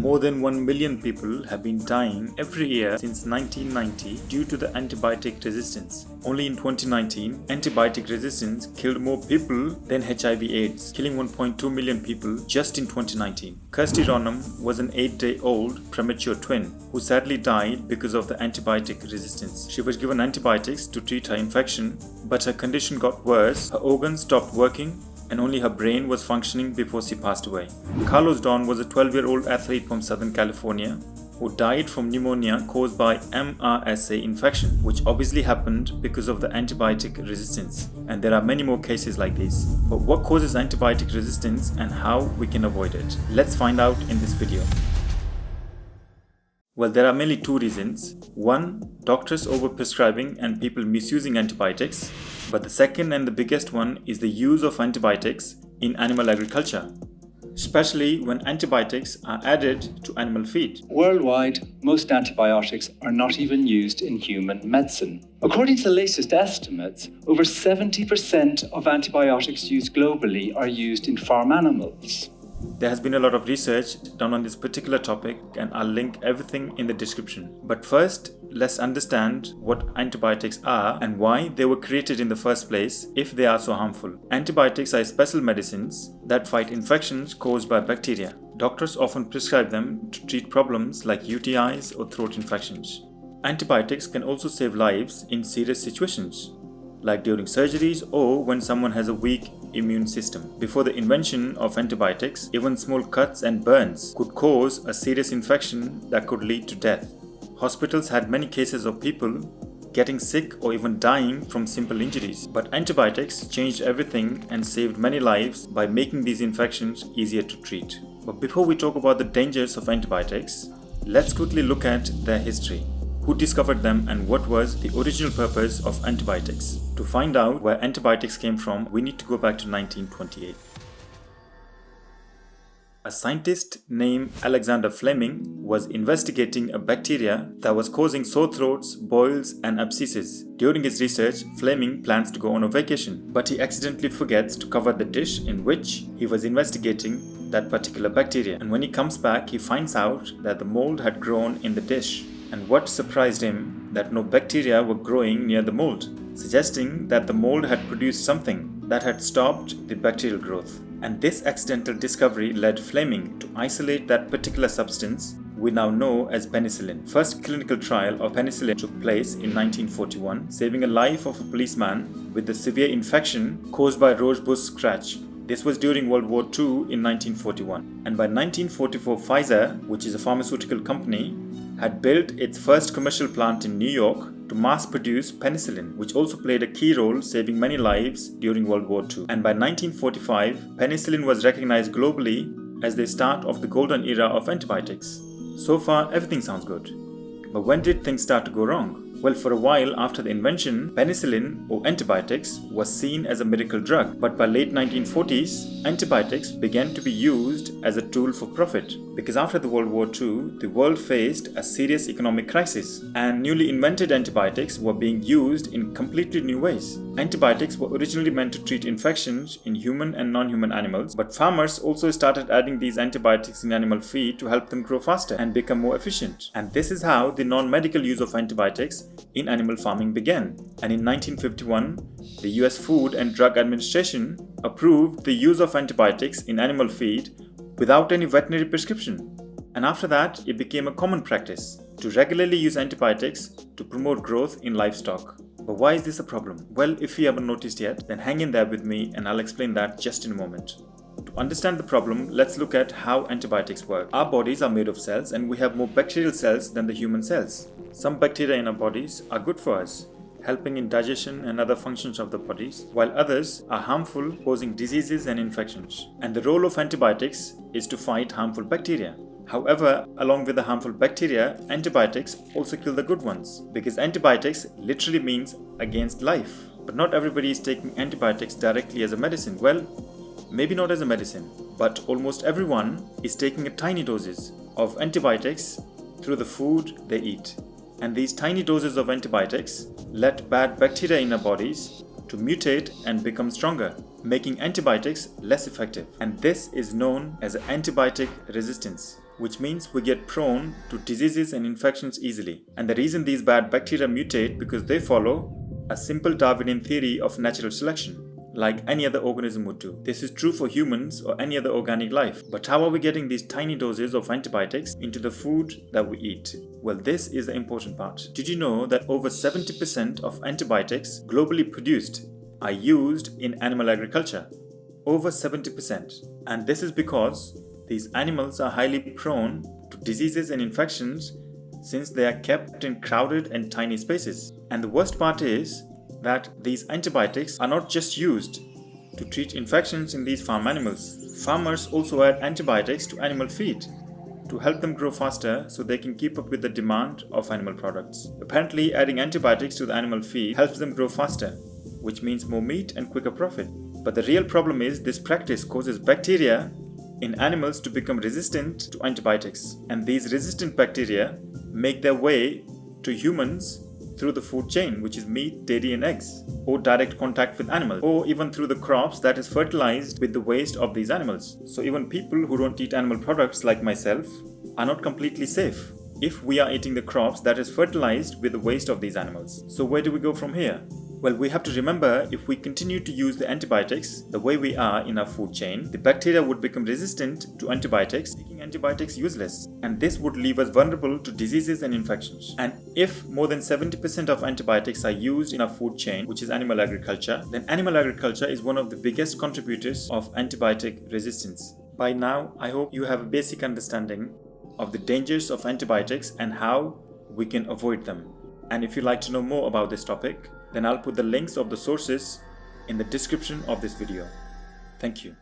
More than 1 million people have been dying every year since 1990 due to the antibiotic resistance. Only in 2019, antibiotic resistance killed more people than HIV/AIDS, killing 1.2 million people just in 2019. Kirsty Ronham was an 8-day-old premature twin who sadly died because of the antibiotic resistance. She was given antibiotics to treat her infection, but her condition got worse, her organs stopped working, and only her brain was functioning before she passed away. Carlos Don was a 12-year-old athlete from Southern California who died from pneumonia caused by MRSA infection, which obviously happened because of the antibiotic resistance. And there are many more cases like this. But what causes antibiotic resistance and how we can avoid it? Let's find out in this video. Well, there are mainly two reasons. One, doctors overprescribing and people misusing antibiotics. But the second and the biggest one is the use of antibiotics in animal agriculture, especially when antibiotics are added to animal feed. Worldwide, most antibiotics are not even used in human medicine. According to the latest estimates, over 70% of antibiotics used globally are used in farm animals. There has been a lot of research done on this particular topic, and I'll link everything in the description. But first, let's understand what antibiotics are and why they were created in the first place if they are so harmful. Antibiotics are special medicines that fight infections caused by bacteria. Doctors often prescribe them to treat problems like UTIs or throat infections. Antibiotics can also save lives in serious situations, like during surgeries or when someone has a weak immune system. Before the invention of antibiotics, even small cuts and burns could cause a serious infection that could lead to death. Hospitals had many cases of people getting sick or even dying from simple injuries. But antibiotics changed everything and saved many lives by making these infections easier to treat. But before we talk about the dangers of antibiotics, let's quickly look at their history. Who discovered them and what was the original purpose of antibiotics? To find out where antibiotics came from, we need to go back to 1928. A scientist named Alexander Fleming was investigating a bacteria that was causing sore throats, boils, and abscesses. During his research, Fleming plans to go on a vacation, but he accidentally forgets to cover the dish in which he was investigating that particular bacteria. And when he comes back, he finds out that the mold had grown in the dish. And what surprised him, that no bacteria were growing near the mold, suggesting that the mold had produced something that had stopped the bacterial growth. And this accidental discovery led Fleming to isolate that particular substance we now know as penicillin. First clinical trial of penicillin took place in 1941, saving a life of a policeman with a severe infection caused by rosebush scratch. This was during World War II in 1941. And by 1944, Pfizer, which is a pharmaceutical company, had built its first commercial plant in New York to mass produce penicillin, which also played a key role saving many lives during World War II. And by 1945, penicillin was recognized globally as the start of the golden era of antibiotics. So far, everything sounds good. But when did things start to go wrong? Well, for a while after the invention, penicillin or antibiotics was seen as a miracle drug. But by late 1940s, antibiotics began to be used as a tool for profit. Because after the World War II, the world faced a serious economic crisis, and newly invented antibiotics were being used in completely new ways. Antibiotics were originally meant to treat infections in human and non-human animals, but farmers also started adding these antibiotics in animal feed to help them grow faster and become more efficient. And this is how the non-medical use of antibiotics in animal farming began. And in 1951, the US Food and Drug Administration approved the use of antibiotics in animal feed without any veterinary prescription. And after that, it became a common practice to regularly use antibiotics to promote growth in livestock. But why is this a problem? Well, if you haven't noticed yet, then hang in there with me and I'll explain that just in a moment. To understand the problem, let's look at how antibiotics work. Our bodies are made of cells and we have more bacterial cells than the human cells. Some bacteria in our bodies are good for us, helping in digestion and other functions of the bodies, while others are harmful, causing diseases and infections. And the role of antibiotics is to fight harmful bacteria. However, along with the harmful bacteria, antibiotics also kill the good ones, because antibiotics literally means against life. But not everybody is taking antibiotics directly as a medicine. Well, maybe not as a medicine, but almost everyone is taking tiny doses of antibiotics through the food they eat. And these tiny doses of antibiotics let bad bacteria in our bodies to mutate and become stronger, making antibiotics less effective. And this is known as antibiotic resistance. which means we get prone to diseases and infections easily. And the reason these bad bacteria mutate because they follow a simple Darwinian theory of natural selection, like any other organism would do. This is true for humans or any other organic life. But how are we getting these tiny doses of antibiotics into the food that we eat? Well, this is the important part. Did you know that over 70% of antibiotics globally produced are used in animal agriculture? Over 70%. And this is because these animals are highly prone to diseases and infections since they are kept in crowded and tiny spaces. And the worst part is that these antibiotics are not just used to treat infections in these farm animals. Farmers also add antibiotics to animal feed to help them grow faster so they can keep up with the demand of animal products. Apparently, adding antibiotics to the animal feed helps them grow faster, which means more meat and quicker profit. But the real problem is this practice causes bacteria in animals to become resistant to antibiotics. And these resistant bacteria make their way to humans through the food chain, which is meat, dairy and eggs, or direct contact with animals, or even through the crops that is fertilized with the waste of these animals. So even people who don't eat animal products like myself are not completely safe if we are eating the crops that is fertilized with the waste of these animals. So where do we go from here? Well, we have to remember if we continue to use the antibiotics the way we are in our food chain, the bacteria would become resistant to antibiotics, making antibiotics useless. And this would leave us vulnerable to diseases and infections. And if more than 70% of antibiotics are used in our food chain, which is animal agriculture, then animal agriculture is one of the biggest contributors of antibiotic resistance. By now, I hope you have a basic understanding of the dangers of antibiotics and how we can avoid them. And if you'd like to know more about this topic, then I'll put the links of the sources in the description of this video. Thank you.